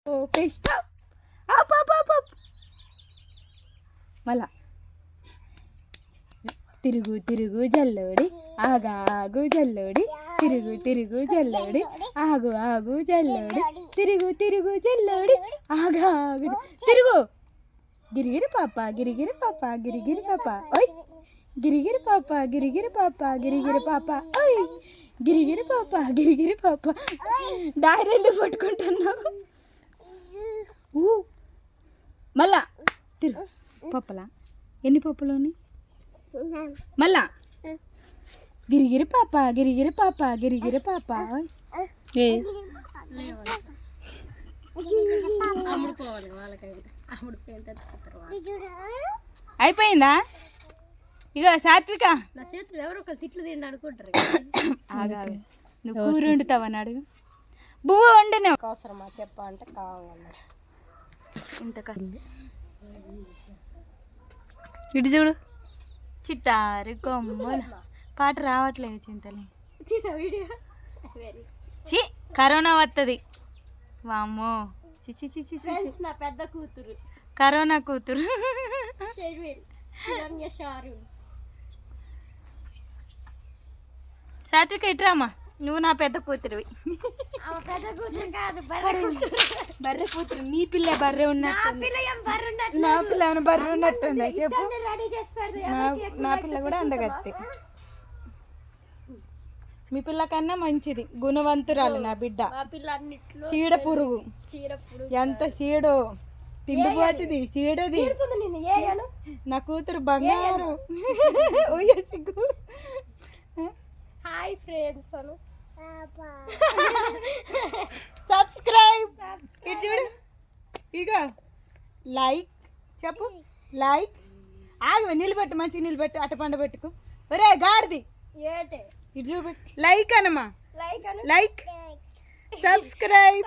Stop. Up up up up. మళ్ళా తిరుగు తిరుగు జల్లోడి, ఆగాగు జల్లోడి, తిరుగు తిరుగు జల్లోడి, ఆగు ఆగు జల్లోడి, తిరుగు తిరుగు జల్లోడి, ఆగాగు తిరుగు. గిరిగిరి పాప గిరిగిరి పాప గిరిగిరి పాప ఓయ్, గిరిగిరి పాప గిరిగిరి పాప గిరిగిరి పాప ఓయ్, గిరిగిరి పాప గిరిగిరి పాప. డైరీ ఎందుకు పట్టుకుంటున్నావు? మళ్ళా తిరుగు. పప్పలా ఎన్ని పప్పులోని? మళ్ళా గిరిగిరి పాప గిరిగిరి పాప గిరిగిరి పాప. ఏ అయిపోయిందా? ఇక సాత్విక నా చేతులు ఎవరో ఒక తిట్లు తిండి అనుకుంటారు. ఆగాలి, నువ్వు కూర వండుతావని అడుగు. బువ్వ వండినా అవసరమా చెప్ప అంటే కావాలన్నారు. ఇంత ఇటు చూడు, చిట్టారు కొమ్మల పాట రావట్లేదు చింతలే. చి కరోనా వస్తుంది వామ్మో. నా పెద్ద కూతురు కరోనా కూతురు. సాత్విక ఇట్రామా, నువ్వు నా పెద్ద కూతురువి. బర్రె కూతురు. నీ పిల్ల బర్రె ఉన్నట్టు, నా పిల్ల బర్రె ఉన్నట్టుందా చెప్పు? నా పిల్ల కూడా అందగత్తి. మీ పిల్ల కన్నా మంచిది, గుణవంతురాలు నా బిడ్డ. చీడ పురుగు, ఎంత చీడో తిండిపోతుంది చీడది. నా కూతురు బంగారు. సిగ్గు. Hi friends, subscribe. ఇటు చూడు, ఇక లైక్ చెప్పు. లైక్ ఆగు, నిలబెట్టు, మంచిగా నిలబెట్టు. అట పండ పెట్టుకు. ఒరే గాడిది, ఇటు చూపెట్టు. లైక్ అనమా, లైక్ సబ్స్క్రైబ్.